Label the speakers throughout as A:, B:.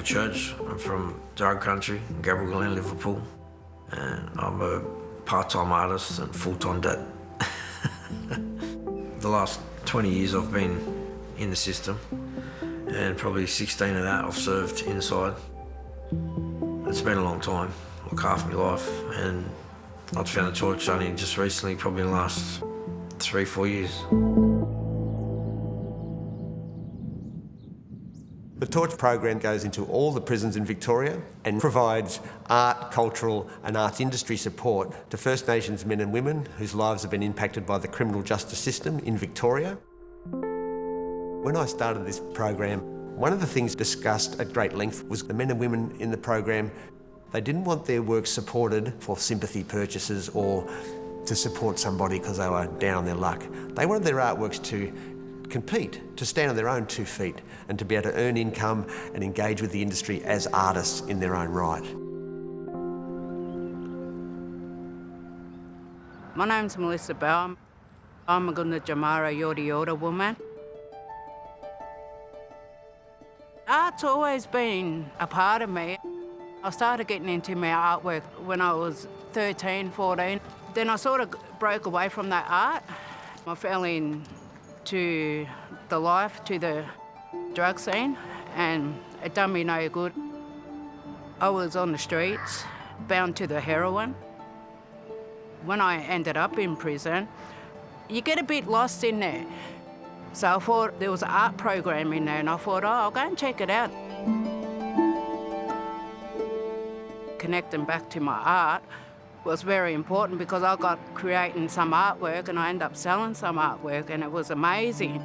A: to church. I'm from drug country, Gabriel Glen, Liverpool. And I'm a part-time artist and full-time dad. The last 20 years I've been in the system, and probably 16 of that I've served inside. It's been a long time, like half my life, and I've found the torch only just recently, probably in the last 3-4 years.
B: The Torch program goes into all the prisons in Victoria and provides art, cultural and arts industry support to First Nations men and women whose lives have been impacted by the criminal justice system in Victoria. When I started this program, one of the things discussed at great length was the men and women in the program, they didn't want their work supported for sympathy purchases or to support somebody because they were down on their luck. They wanted their artworks to compete, to stand on their own 2 feet and to be able to earn income and engage with the industry as artists in their own right.
C: My name's Melissa Bell. I'm a Gunda Jamara Yorta Yorta woman. Art's always been a part of me. I started getting into my artwork when I was 13, 14. Then I sort of broke away from that art. I fell into the life, to the drug scene, and it done me no good. I was on the streets, bound to the heroin. When I ended up in prison, you get a bit lost in there. So I thought there was an art program in there, and I thought, oh, I'll go and check it out. Connecting back to my art was very important because I got creating some artwork and I ended up selling some artwork, and it was amazing.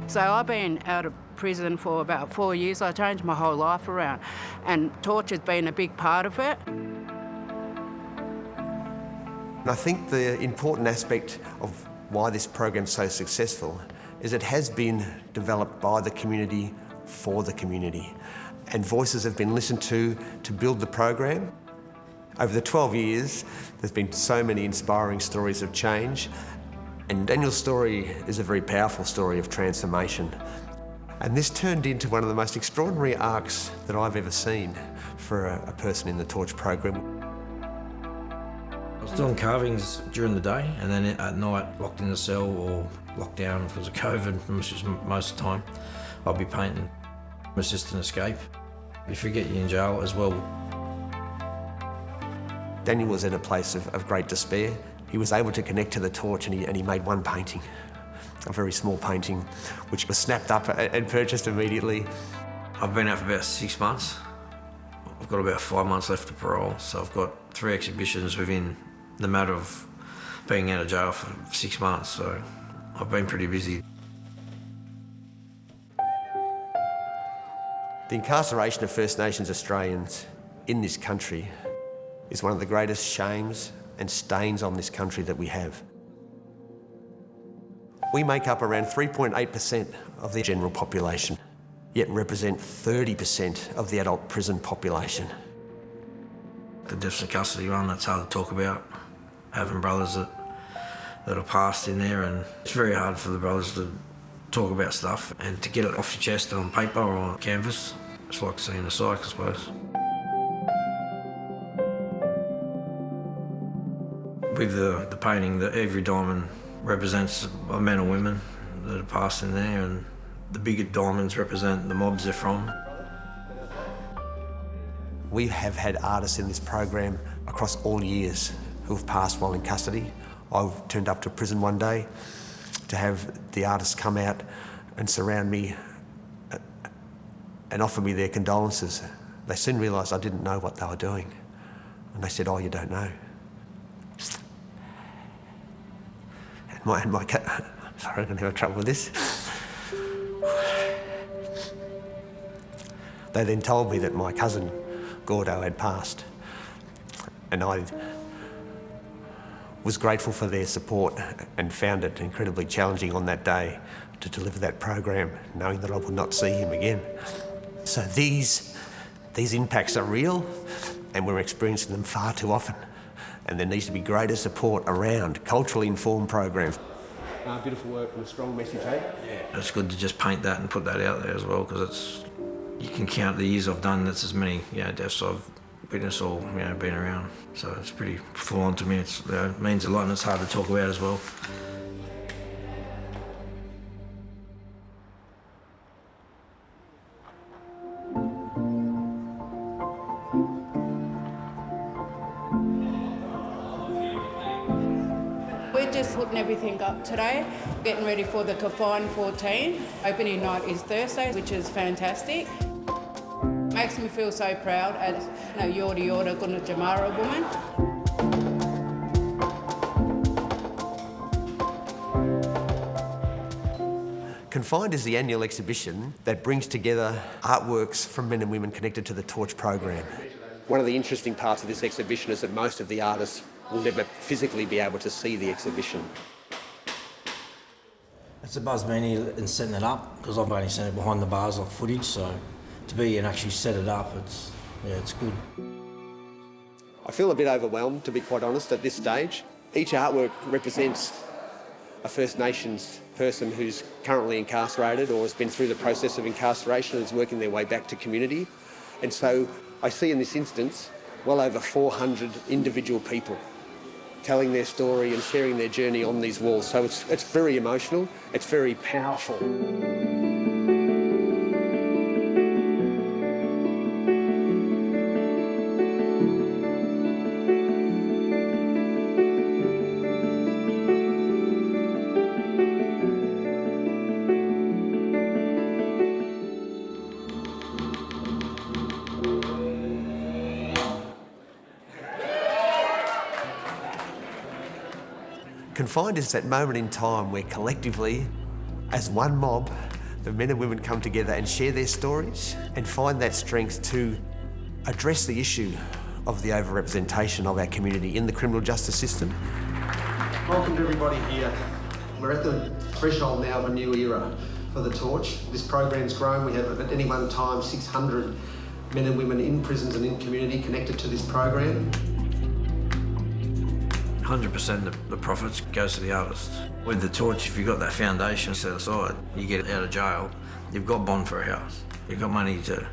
C: So I've been out of prison for about 4 years. I changed my whole life around, and torture's been a big part of it.
B: And I think the important aspect of why this program's so successful is it has been developed by the community for the community, and voices have been listened to build the program. Over the 12 years, there's been so many inspiring stories of change, and Daniel's story is a very powerful story of transformation. And this turned into one of the most extraordinary arcs that I've ever seen for a person in the Torch program.
A: I was doing carvings during the day, and then at night, locked in the cell or locked down because of COVID, which was most of the time, I'll be painting. Assist an escape. If you get you in jail as well.
B: Daniel was in a place of great despair. He was able to connect to the Torch, and he made one painting, a very small painting, which was snapped up and purchased immediately.
A: I've been out for about 6 months. I've got about 5 months left of parole, so I've got 3 exhibitions within the matter of being out of jail for 6 months, so I've been pretty busy.
B: The incarceration of First Nations Australians in this country is one of the greatest shames and stains on this country that we have. We make up around 3.8% of the general population, yet represent 30% of the adult prison population.
A: The deaths in custody one, that's hard to talk about. Having brothers that are passed in there, and it's very hard for the brothers to talk about stuff and to get it off your chest on paper or on canvas. It's like seeing a psych, I suppose. With the painting, that every diamond represents men or women that are passed in there, and the bigger diamonds represent the mobs they're from.
B: We have had artists in this program across all years who have passed while in custody. I turned up to prison one day to have the artists come out and surround me and offer me their condolences. They soon realised I didn't know what they were doing. And they said, oh, you don't know. And my cat, sorry, I'm going to have trouble with this. They then told me that my cousin, Gordo, had passed. And I was grateful for their support and found it incredibly challenging on that day to deliver that program, knowing that I would not see him again. So these impacts are real, and we're experiencing them far too often. And there needs to be greater support around culturally informed programs. Beautiful work and a strong message, eh?
A: Yeah. It's good to just paint that and put that out there as well, because you can count the years I've done. That's as many deaths I've witnessed or been around. So it's pretty full on to me. It means a lot, and it's hard to talk about as well.
C: We're just putting everything up today, getting ready for the Confined 14. Opening night is Thursday, which is fantastic. Makes me feel so proud as Yorta Yorta Guna Jamara woman.
B: Confined is the annual exhibition that brings together artworks from men and women connected to the Torch program. One of the interesting parts of this exhibition is that most of the artists will never physically be able to see the exhibition.
A: It's a buzz being here and setting it up, because I've only seen it behind the bars of footage, so to be here and actually set it up, it's good.
B: I feel a bit overwhelmed, to be quite honest, at this stage. Each artwork represents a First Nations person who's currently incarcerated or has been through the process of incarceration and is working their way back to community. And so I see in this instance well over 400 individual people telling their story and sharing their journey on these walls. So it's very emotional, it's very powerful. Confined is that moment in time where collectively, as one mob, the men and women come together and share their stories and find that strength to address the issue of the overrepresentation of our community in the criminal justice system.
D: Welcome to everybody here. We're at the threshold now of a new era for the Torch. This program's grown. We have at any one time 600 men and women in prisons and in community connected to this program.
A: 100% of the profits goes to the artist. With the Torch, if you've got that foundation set aside, you get out of jail, you've got bond for a house. You've got money to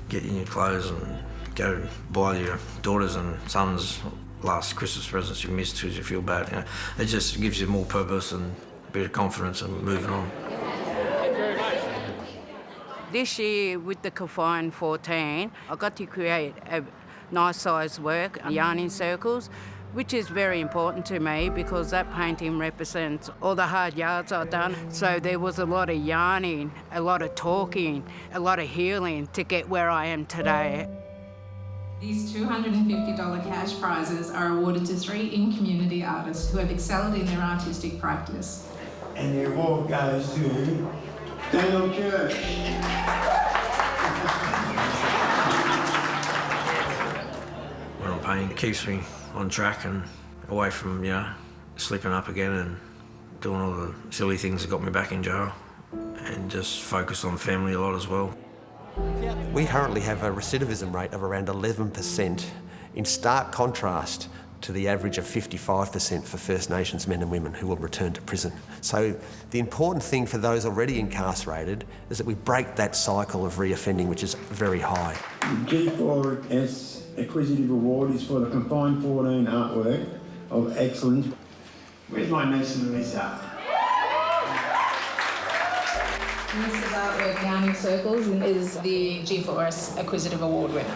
A: get you new clothes and go buy your daughters and sons last Christmas presents you missed because you feel bad. It just gives you more purpose and a bit of confidence and moving on.
C: This year with the Confined 14, I got to create a nice sized work, yarning circles, which is very important to me because that painting represents all the hard yards I've done. So there was a lot of yarning, a lot of talking, a lot of healing to get where I am today.
E: These $250 cash prizes are awarded to 3 in-community artists who have excelled in their artistic practice.
F: And the award goes to Daniel Church.
A: When I'm painting, it keeps me on track and away from, sleeping up again and doing all the silly things that got me back in jail, and just focus on family a lot as well.
B: We currently have a recidivism rate of around 11%, in stark contrast to the average of 55% for First Nations men and women who will return to prison. So the important thing for those already incarcerated is that we break that cycle of reoffending, which is very high.
F: The G4S Acquisitive Award is for the Confined 14 artwork of excellence. Where's my niece Melissa?
E: Melissa's artwork, Yarning Circles, is the G4S Acquisitive Award winner.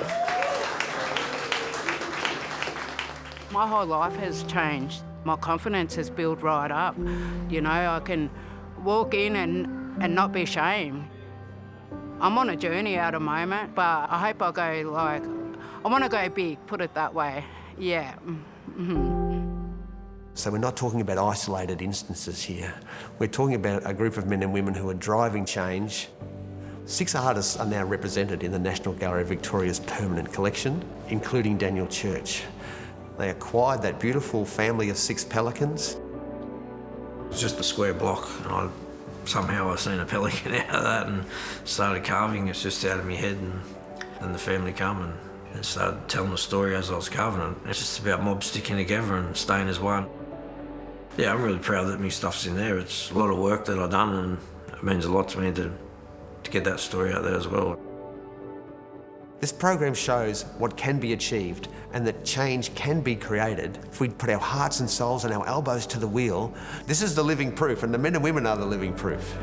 C: My whole life has changed. My confidence has built right up. I can walk in and not be ashamed. I'm on a journey at the moment, but I hope I go I want to go big, put it that way. Yeah. Mm-hmm.
B: So we're not talking about isolated instances here. We're talking about a group of men and women who are driving change. 6 artists are now represented in the National Gallery of Victoria's permanent collection, including Daniel Church. They acquired that beautiful family of 6 pelicans.
A: It was just a square block, and somehow I seen a pelican out of that and started carving. It's just out of my head, and then the family come and started telling the story as I was carving it. It's just about mobs sticking together and staying as one. Yeah, I'm really proud that my stuff's in there. It's a lot of work that I've done, and it means a lot to me to get that story out there as well.
B: This program shows what can be achieved and that change can be created if we put our hearts and souls and our elbows to the wheel. This is the living proof, and the men and women are the living proof.